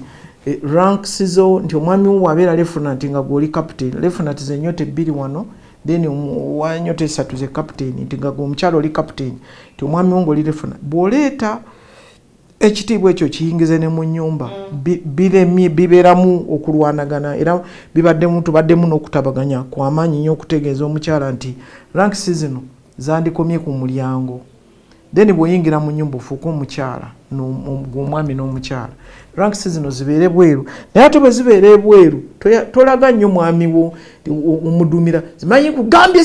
[SPEAKER 2] ranks zo nti omwami wo wabeera lieutenant nga gwoli captain lieutenant ze nyote 2 wano then wanyote 3 ze captain nti nga omukyala oli captain nti omwami wo ng'oli lieutenant bw'oleeta ekitiibwa ekyo kiyingize ne mu nnyumba bibeeramu okulwanagana era tubaddemu n'okutabaganya kw'amaanyi nnyo okutegeeza omukyala nti ranks zino zandikomye ku mulyango then bw'oyingira mu nnyumba ofuuka omukyala omwami n'omukyala ranks zino zibeere bweru naye ate bwe zibeera ebweru tolaga nnyo mwami wo omudumira zimanyi kugambye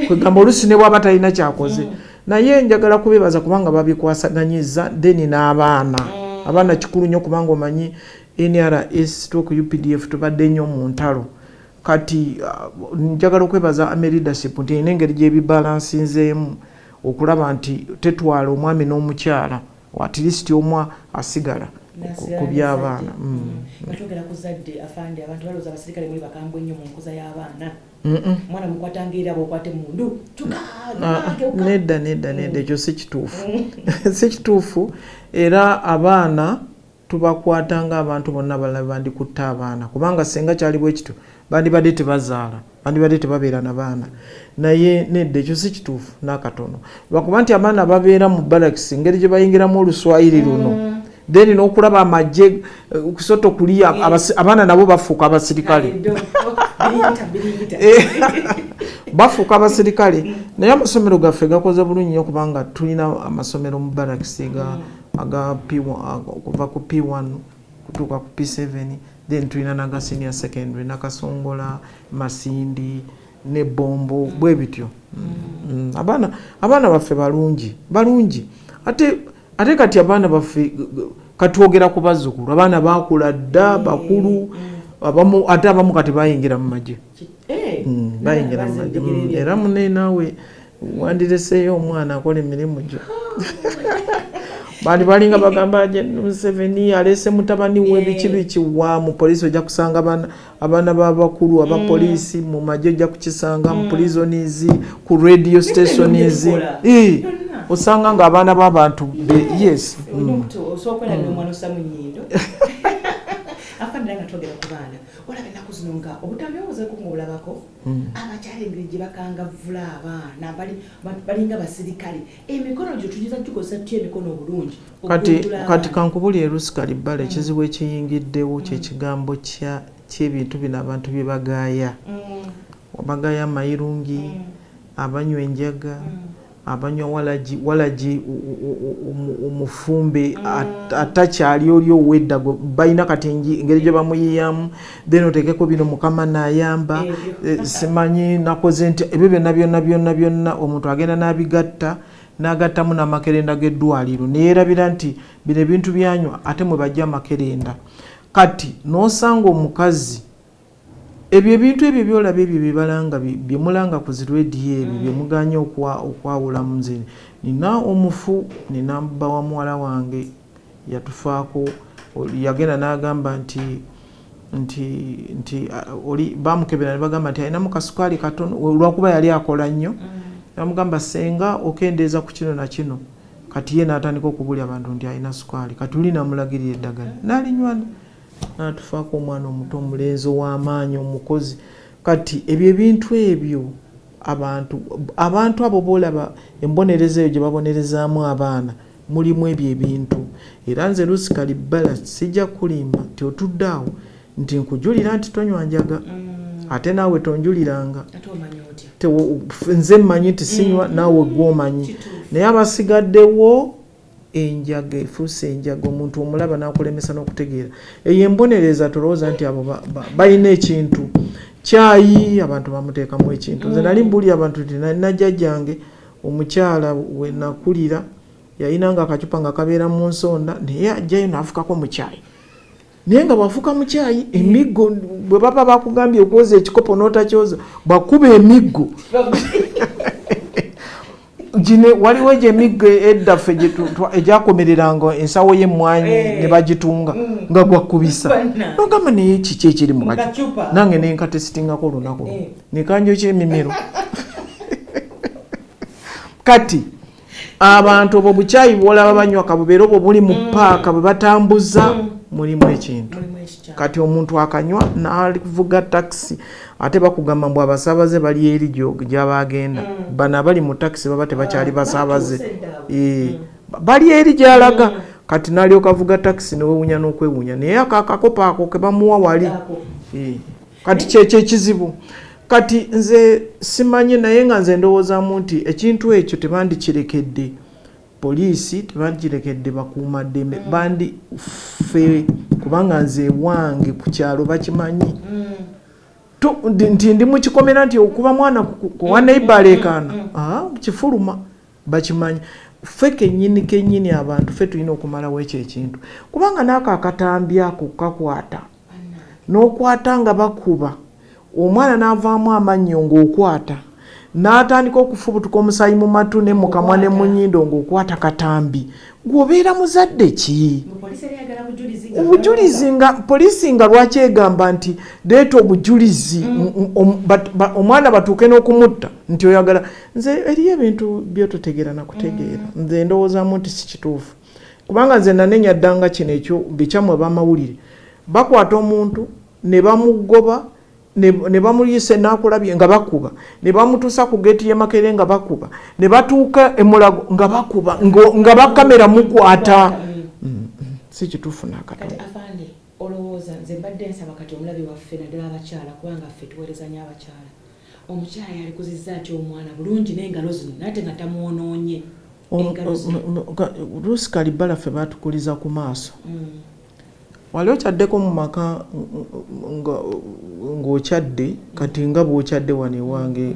[SPEAKER 2] kwegamba olusi ne bw'aba talina kyakoze naye njagala kubebaza kubanga babikwasaganyiza then n'abaana kikulu nnyo kubanga omanyi NRS ku UPDF tubadde nnyo mu ntalo kati njagala okwebaza ame leadership nti ina engeri gyebibalansinzeemu okulaba nti tetwala omwami n'omukyala at least omwa asigala ku by'abaana.
[SPEAKER 1] Batogera kuzadde afande abantu balooza abasirikale muli bakambwe nnyo mu nkuza y'abaana mwana mukwatangira bw'okwate mundu
[SPEAKER 2] nedda ekyo si kituufu si kituufu era abaana tubakwata ng'abantu bonna balala bandikutta abaana kubanga singa kyali bwe kityo bandibadde tebazaala bandibadde tebabeera na baana naye nedda ekyo si kituufu n'akatono lwakuba nti abaana babeera mu barracks ngeri gye bayingiramu oluswayiri luno then n'okulaba amagye kusoto kuliya abaana nabo bafuuka abasirikale bafuuka abasirikale naye amasomero gaffe gakoze bulungi nnyo kubanga tulina amasomero mu barracks kuva ku P1 kutuuka ku P7 then tulina naga senior secondary nakasongola Masindi ne bombo bwe bityo. Abaana baffe balungi ate kati abaana baffe katwogera ku bazzukulu abaana bakula dda bakulu ate abamu kati bayingira mu magye era munne naawe wandireseeyo omwana akola emirimu gyo balinga bagamba Museveni alese mutabani we biki wa mu poliisi ojja kusanga abaana b'abakulu abapoliisi mu magye ojja kukisanga mu prisons ku radio stations osanga nga abaana b'abantu yes
[SPEAKER 1] osobola n'omwana osamu nnyindo afande nga twogera ku baana olaba ennaku zino nga obutambyowoozeeko ng'obulabako abakyala engeri gye bakangavvula abaana balinga basirikale emikono gyo tugiza tukozesa tutya emikono obulungi
[SPEAKER 2] kati kankubulya erusikali bbala ekizibu ekiyingiddewo ky'ekigambo ky'ebintu bino abantu bye bagaaya bagaya amayirungi abanywa enjaga abanywa walagi omufumbe atakyali oli owedda balina kati engeri gye bamuyiyamu then oteekeko bino mukama n'ayamba simanyi nakoze nti ebyo byonna omuntu agenda n'abigatta n'agattamu n'amakerenda g'eddwaliro neyeerabira nti bino ebintu byanywa ate mwe bajja amakerenda kati n'osanga omukazi ebyo ebintu ebyo byolaba ebyo bibalanga byemulanga ku zirediyo ebyo byemuganya okwawula mu nze nina omufu nina bba wa muwala wange yatufaako yagenda n'agamba nti oli bamukebera ne bagamba nti alinamu kasukaali katono olwakuba yali akola nnyo bamugamba senga okendeeza ku kino na kino kati ye n'atandika okubulya abantu nti alina sukaali kati oli namulagirira eddagala n'alinywa natufaako omwana omuto omulenzi ow'amaanyi omukozi kati ebyo ebintu ebyo abantu abo boolaba embonereza eyo gye babonerezaamu abaana mulimu ebyo ebintu era nze lusikali bbala sijja kulimba nti otudde awo nti nkujulira nti tonywa njaga ate naawe tonjuliranga nze mmanyi nti sinywa naawe gw'omanyi naye abasigaddewo enjaga efuuse enjaga omuntu omulaba n'akulemesa n'okutegeera eyo embonereza tolowooza nti abo balina ekintu kyayi abantu bamuteekamu ekintu nze nali mbulira abantu nti nalina jjajjange omukyala we nakulira yayinanga akacupa nga kabeera mu nsonda naye ajjayo n'afukako mu kyayi naye nga bwafuka mu kyayi emiggo bwe baba bakugambye okwoza ekikopo n'otakyoza bakuba emiggo gine waliwo egyo emiggo eddaffe egyakomereranga ensawo y'emmwanyi ne bagitunga nga gwakubisa nogamba naye kiki ekiri mu kacupa nange nenkatesitingako olunaku nekanjo ky'emimiro kati abantu obwo bukyayi bwolaba banywa kabubeera obwo buli mu paaka bwe batambuza mulimu ekintu kati omuntu akanywa n'avuga takisi ate bakugamba mbu abasaabaze bali eri gy'abagenda bano abali mu takisi baba tebakyali basaabaze bali eri gy'alaga kati n'alyoka avuga takisi newewunya n'okwewunya naye akakopo ako ke bamuwa wali kati kyekyo ekizibu kati nze simanyi naye nga nze ndowoozaamu nti ekintu ekyo tebandikirekedde poliisi tebagirekedde bakuumaddembe bandi ffe kubanga nze wange ku kyalo bakimanyi nti ndi mukikomera nti okuba mwana kuwa neibalekana kifuluma bakimanyi ffe kennyini abantu ffe tulina okumalawo ekyo ekintu kubanga naako akatambi ako kakwata n'okwata nga bakuba omwana n'avaamu amannyo ng'okwata n'atandika okufubutuka omusaayi mu matu ne mu kamwa ne mu nnyindo ng'okwata katambi gw'obeera muzadde ki obujulizi nga poliisi nga lwaki egamba nti leeta obujulizi omwana batuuke n'okumutta nti oyagala nze eriyo ebintu byototegeera nakutegeera nze ndowoozaamu nti si kituufu kubanga nze nanenya ddanga kino ekyo bikyamwe bamawulire bakwata omuntu ne bamugoba ne bamuyise n'akulabye nga bakuba ne bamutuusa ku geeti y'Emakerere nga bakuba ne batuuka emulago nga bakuba nga bakamera mukwata si kituufu n'akatono.
[SPEAKER 1] Afande olowooza nze mbadde nsaba kati omulabi waffe naddala abakyala kubanga ffe tuweereza nnyo abakyala omukyala yalikuzizza atya omwana bulungi n'engalo zino nate nga tamwonoonye
[SPEAKER 2] lusikali bbala ffe baatukuliza ku maaso wali okyaddeko mu maka ng'okyadde kati nga bw'okyadde wano ewange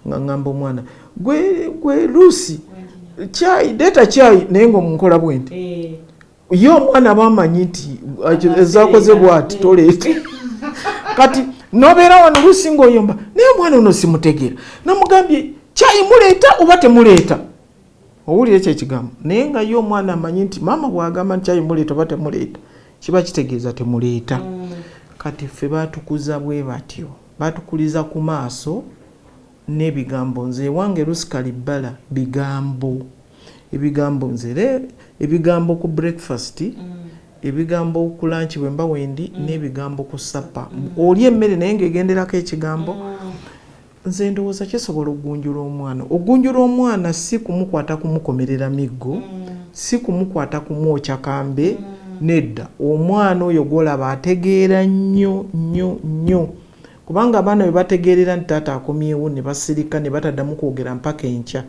[SPEAKER 2] nga ngamba omwana gwe Luusi chai deta chai naye ng'omunkola bwe nti ye omwana bamanyi nti ezaakoze bw'ati toleeta kati nobeera wano Luusi ng'oyomba naye omwana ono simutegeera namugambye chai muleeta oba temuleeta owulira ekyo ekigambo naye nga ye omwana amanyi nti maama bw'agamba nti chai muleeta oba temuleeta kiba kitegeeza temuleeta kati ffe baatukuza bwe batyo baatukuliza ku maaso n'ebigambo nze ewange Luusi Kalibbala ebigambo nze ebigambo ku breakfast ebigambo ku lunch bwe mba wendi n'ebigambo ku supper oli emmere naye ng'egenderako ekigambo nze ndowooza kisobola ogunjula omwana si kumukwata kumukomerera miggo si kumukwata kumwokya kambe nedda omwana oyo gwolaba ategeera nnyo kubanga abaana bwe bategeerera nti taata akomyewo ne basirika ne bataddamu kwogera mpaka enkya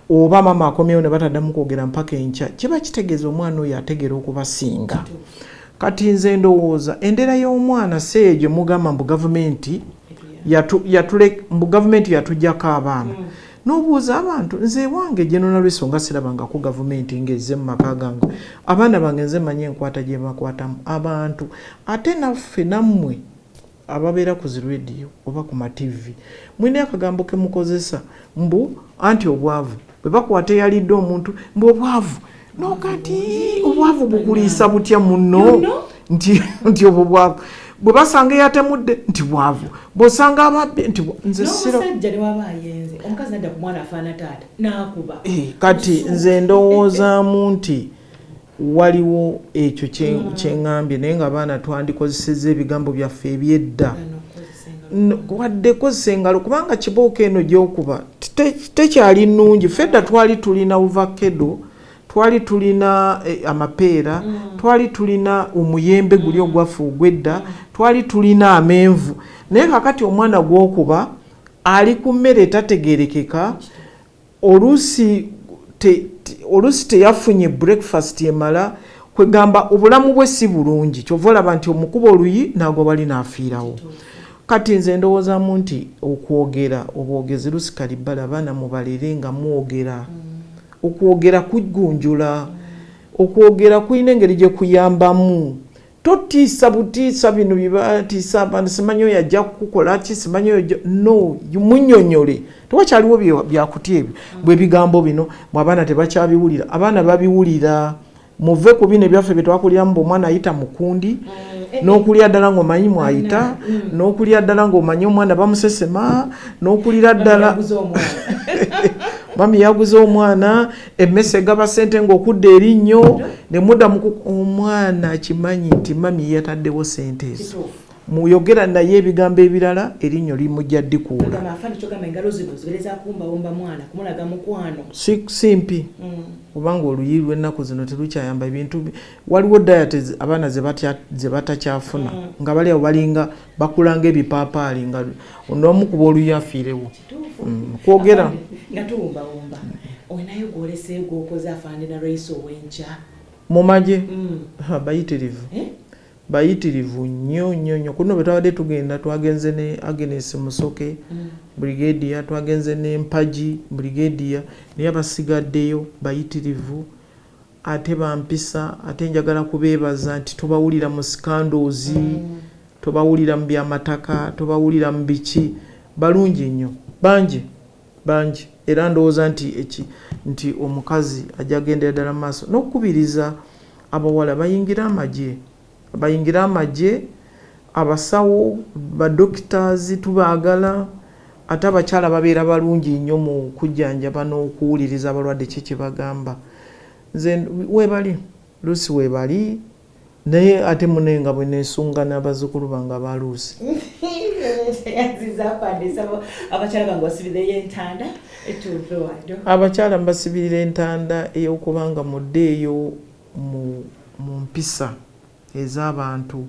[SPEAKER 2] oba maama akomyewo ne bataddamu kwogera mpaka enkya kiba kitegeeza omwana oyo ategeera okubasinga kati nze ndowooza endera y'omwana si eyo gye mugamba mbu gavumenti yatuggyako abaana n'obuuza abantu nze ewange gye Nalweyiso nga sirabangako gavumenti ng'ezze mu maka gange abaana bange nze manyi enkwata gye bakwatamu abantu ate naffe nammwe ababeera ku zirediyo oba ku mativi mwine akagambo ke mukozesa mbu anti obwavu bwe bakwata eyalidde omuntu mbu obwavu nokati obwavu bukuliisa butya munno nti obwo bwavu bwe basanga eyatemudde nti bwavu bw'osanga ababbi nti nze kati nze ndowoozaamu nti waliwo ekyo kyeŋŋambye naye nga abaana twandikozeseza ebigambo byaffe ebyedda wadde kozesa engalo kubanga kibooko eno gyokuba tekyali nnungi fedda twali tulina ovakkedo twali tulina amapeera twali tulina omuyembe guli ogwaffe ogwedda twali tulina amenvu naye kakati omwana gwokuba ali ku mmere etategeerekeka oluusi teyafunye breakfast emala kwegamba obulamu bwe si bulungi kyova olaba nti omukuba oluyi naago bali naafiirawo kati nze ndowoozaamu nti okwogera obwogezi Luusi Kalibbala abaana mubalere nga mwogera okwogera kujgunjula okwogera kulina engeri gye kuyambamu totiisa butiisa bino bibatiisa abantu simanyi oyo ajja kukukola ki simanyi oyo no munnyonnyole tewakyaliwo byakutya ebyo bwe bigambo bino mwe abaana tebakyabiwulira abaana babiwulira muve ku bino ebyaffe bye twakuliramu omwana ayita mukundi n'okulya ddala ng'omanyi mwayita n'okulya ddala ng'omanyi omwana bamusesema n'okulira ddala mami yaguze omwana emmese egaba ssente ng'okudda erinnyo ne mudda omwana akimanyi nti mami yataddewo ssente ezo muyogera naye ebigambo ebirala erinnyo limujja ddikuula simpi kubanga oluyi lw'ennaku zino terukyayamba ebintu waliwo diet abaana ze batakyafuna nga bali awo balinga bakulanga ebipaapaali nga n'omu kuba oluyi afiirewo kwogera
[SPEAKER 1] nga tuwumbawumba olinayo gw'olese gw'okoze Afande Nalweyiso ow'enkya
[SPEAKER 2] mu magye bayitirivu nnyo kuno bwe twabadde tugenda twagenze ne Agnes Musoke brigadier twagenze ne Mpaji brigadier naye abasigaddeyo bayitirivu ate bampisa ate njagala kubeebaza nti tobawulira mu scandals tobawulira mu byamataka tobawulira mu biki balungi nnyo bangi era ndowooza nti omukazi ajja agendera ddala mu maaso n'okukubiriza abawala bayingira amagye abasawo badokitazi tubaagala ate abakyala babeera balungi nnyo mu kujjanjaba n'okuwuliriza abalwadde kye bagamba nze weebali Luusi weebali naye ate munenga bwe neesunga n'abazzukulu bange aba Luusi abakyala mbasibirira entanda ey'okubanga muddeeyo mu mpisa ez'abantu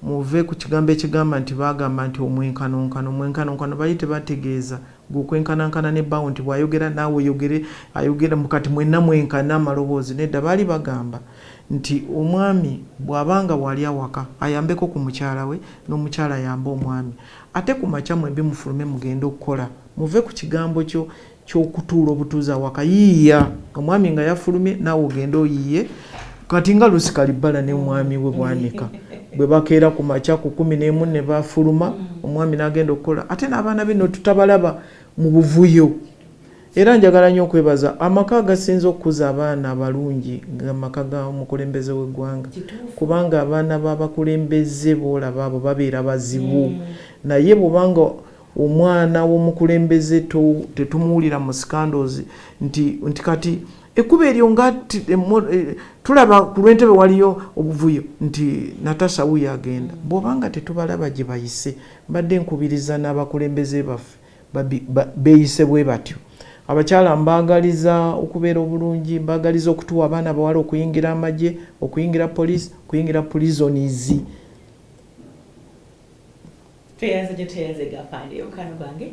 [SPEAKER 2] muve ku kigambo ekigamba nti bagamba nti omwenkanonkano bayite bategeeza gukwenkanankana ne bounty bwayogera naawe oyogere ayogera mukati mwenna mwenkana amaloboozi nedda baali bagamba nti omwami bw'abanga wali awaka ayambeko ku mukyala we n'omukyala ayambe omwami ate ku makya mwembi mufulume mugenda okukola muve ku kigambo kyo ky'okutuula obutuuzi awaka yiiya omwami nga yafulumye naawe ogenda oyiye kati nga lusikalibala ne mwami we bwanika bwe bakeera ku makya ku 11 ne bafuluma omwami n'agenda okukola ate n'abaana bino tutabalaba mu buvuyo era njagala nnyo okwebaza amaka agasinze okukuza abaana abalungi nga maka g'omukulembeze w'eggwanga kubanga abaana b'abakulembeze boolaba abo babeera bazibu naye bw'obanga omwana w'omukulembeze tetumuwulira mu scandals nti kati ekkuba eryo nga tulaba ku lw'entebe waliyo obuvuyo nti Natasha wuyo agenda bw'obanga tetubalaba gye bayise mbadde nkubiriza n'abakulembeze baffe beeyise bwe batyo abakyala mbaagaliza okubeera obulungi mbaagaliza okutuwa abaana bawala okuyingira amagye okuyingira poliisi okuyingira prisons
[SPEAKER 1] teyaze Afande omukano gwange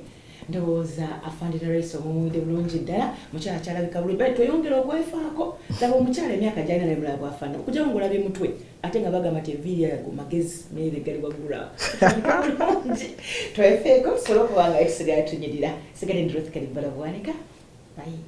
[SPEAKER 1] ndowooza Afande Nalweyiso omumuwidde bulungi ddala mukyala kyalabika bulungi bali tweyongera okwefaako laba omukyala emyaka gyalina naye mulaba bwafana okujja ngo olabye mutwe ate nga bagamba ti enviiri yago magezi naye gali waggula bulungi twefeeko tusobole okuba nga tusigala tunyirira sigadde ndirothikali bbala bwanika bayi